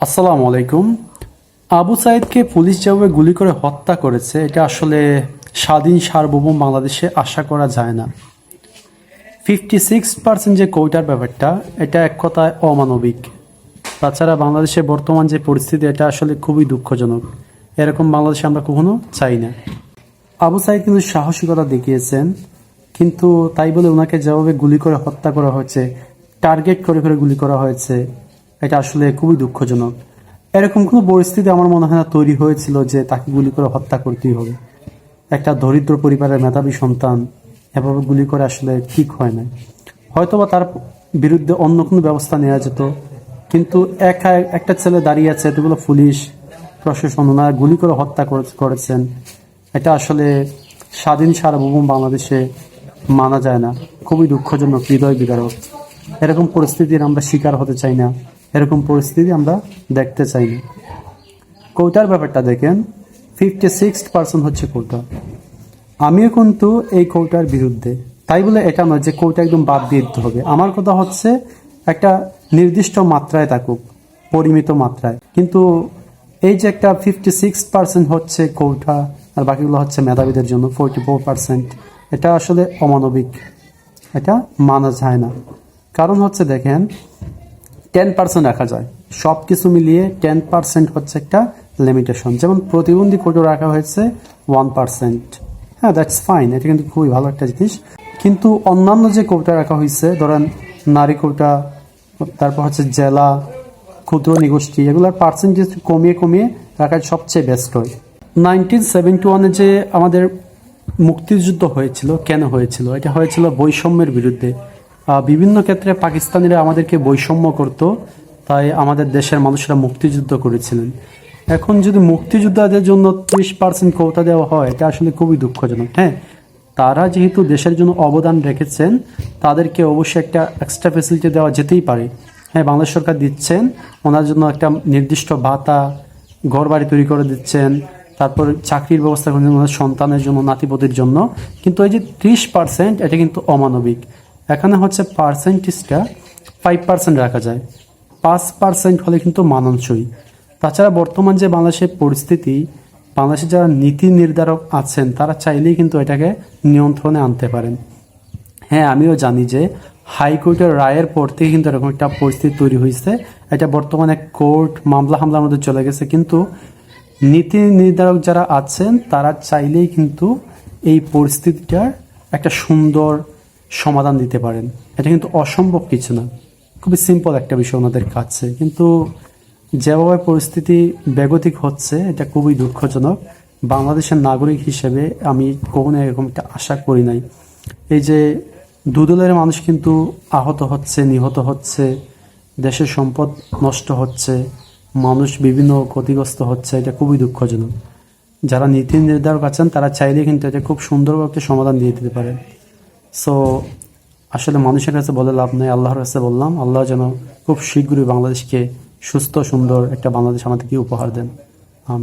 আসসালামু আলাইকুম। আবু সাইদকে পুলিশ যেভাবে গুলি করে হত্যা করেছে এটা আসলে স্বাধীন সার্বভৌম বাংলাদেশে আশা করা যায় না। 56% যে কোটার ব্যাপারটা এটা এক কথায় অমানবিক। তাছাড়া বাংলাদেশের বর্তমান যে পরিস্থিতি এটা আসলে খুবই দুঃখজনক। এরকম বাংলাদেশে আমরা কখনো চাই না। আবু সাইদ কিন্তু সাহসিকতা দেখিয়েছেন, কিন্তু তাই বলে ওনাকে যেভাবে গুলি করে হত্যা করা হয়েছে, টার্গেট করে করে গুলি করা হয়েছে, এটা আসলে খুবই দুঃখজনক। এরকম কোনো পরিস্থিতি আমার মনে হয় না তৈরি হয়েছিল যে তাকে গুলি করে হত্যা করতেই হবে। একটা দরিদ্র পরিবারের মেধাবী সন্তান এভাবে গুলি করে আসলে ঠিক হয় না। হয়তোবা তার বিরুদ্ধে অন্য কোনো ব্যবস্থা নেওয়া যেত, কিন্তু একা একটা ছেলে দাঁড়িয়ে আছে, এতগুলো পুলিশ প্রশাসন ওনারা গুলি করে হত্যা করেছেন, এটা আসলে স্বাধীন সার্বভৌম বাংলাদেশে মানা যায় না। খুবই দুঃখজনক, হৃদয় বিদারক। এরকম পরিস্থিতির আমরা শিকার হতে চাই না, এরকম পরিস্থিতি আমরা দেখতে চাই না। কোটার ব্যাপারটা দেখেন, 56% হচ্ছে কোটা। আমিও কিন্তু এই কোটার বিরুদ্ধে। তাই বলে এটা নয় যে কোটা একদম বাদ দিয়ে দিতে হবে। আমার কথা হচ্ছে একটা নির্দিষ্ট মাত্রায় থাকুক, পরিমিত মাত্রায়। কিন্তু এই যে একটা 56% হচ্ছে কোটা আর বাকিগুলো হচ্ছে মেধাবীদের জন্য 44%, এটা আসলে অমানবিক, এটা মানা যায় না। কারণ হচ্ছে দেখেন, 10% রাখা যায়, সব কিছু মিলিয়ে 10% হচ্ছে একটা লিমিটেশন। যেমন প্রতিবন্ধী কোটা রাখা হয়েছে 1%, হ্যাঁ দ্যাটস ফাইন, এটা কিন্তু খুবই ভালো একটা জিনিস। কিন্তু অন্যান্য যে কোটা রাখা হয়েছে, ধরেন নারী কোটা, তারপর হচ্ছে জেলা, ক্ষুদ্র নিগোষ্ঠী, এগুলোর পার্সেন্টেজ কমিয়ে কমিয়ে রাখা সবচেয়ে বেস্ট হয়। 1971-এ যে আমাদের মুক্তিযুদ্ধ হয়েছিল, কেন হয়েছিল? এটা হয়েছিল বৈষম্যের বিরুদ্ধে। বিভিন্ন ক্ষেত্রে পাকিস্তানিরা আমাদেরকে বৈষম্য করত, তাই আমাদের দেশের মানুষরা মুক্তিযুদ্ধ করেছিলেন। এখন যদি মুক্তিযোদ্ধাদের জন্য 30% কোটা দেওয়া হয়, এটা আসলে খুবই দুঃখজনক। হ্যাঁ, তারা যেহেতু দেশের জন্য অবদান রেখেছেন, তাদেরকে অবশ্যই একটা এক্সট্রা ফেসিলিটি দেওয়া যেতেই পারে। হ্যাঁ, বাংলাদেশ সরকার দিচ্ছেন, ওনার জন্য একটা নির্দিষ্ট ভাতা, ঘর বাড়ি তৈরি করে দিচ্ছেন, তারপর চাকরির ব্যবস্থা করছেন ওনার সন্তানের জন্য, নাতিপতির জন্য। কিন্তু এই যে 30%, এটা কিন্তু অমানবিক। এখানে হচ্ছে পার্সেন্টেজটা 5% রাখা যায়, 5% হলে কিন্তু মানানসই। তাছাড়া বর্তমান যে বাংলাদেশের পরিস্থিতি, বাংলাদেশের যারা নীতি নির্ধারক আছেন তারা চাইলেই কিন্তু এটাকে নিয়ন্ত্রণে আনতে পারেন। হ্যাঁ, আমিও জানি যে হাইকোর্টের রায়ের পর থেকে কিন্তু এরকম একটা পরিস্থিতি তৈরি হয়েছে। এটা বর্তমানে কোর্ট মামলা হামলার মধ্যে চলে গেছে, কিন্তু নীতি নির্ধারক যারা আছেন তারা চাইলেই কিন্তু এই পরিস্থিতিটার একটা সুন্দর সমাধান দিতে পারেন। এটা কিন্তু অসম্ভব কিছু না, খুবই সিম্পল একটা বিষয় ওনাদের কাছে। কিন্তু যেভাবে পরিস্থিতি বেগতিক হচ্ছে, এটা খুবই দুঃখজনক। বাংলাদেশের নাগরিক হিসেবে আমি কখনো এরকম একটা আশা করি নাই। এই যে দুদলের মানুষ কিন্তু আহত হচ্ছে, নিহত হচ্ছে, দেশের সম্পদ নষ্ট হচ্ছে, মানুষ বিভিন্ন ক্ষতিগ্রস্ত হচ্ছে, এটা খুবই দুঃখজনক। যারা নীতি নির্ধারক আছেন তারা চাইলে কিন্তু এটা খুব সুন্দরভাবে একটা সমাধান দিয়ে দিতে পারেন। সো আসলে মানুষের কাছে বলে লাভ নেই, আল্লাহর কাছে বললাম, আল্লাহ যেন খুব শীঘ্রই বাংলাদেশকে সুস্থ সুন্দর একটা বাংলাদেশ আমাদেরকে উপহার দেন। আমি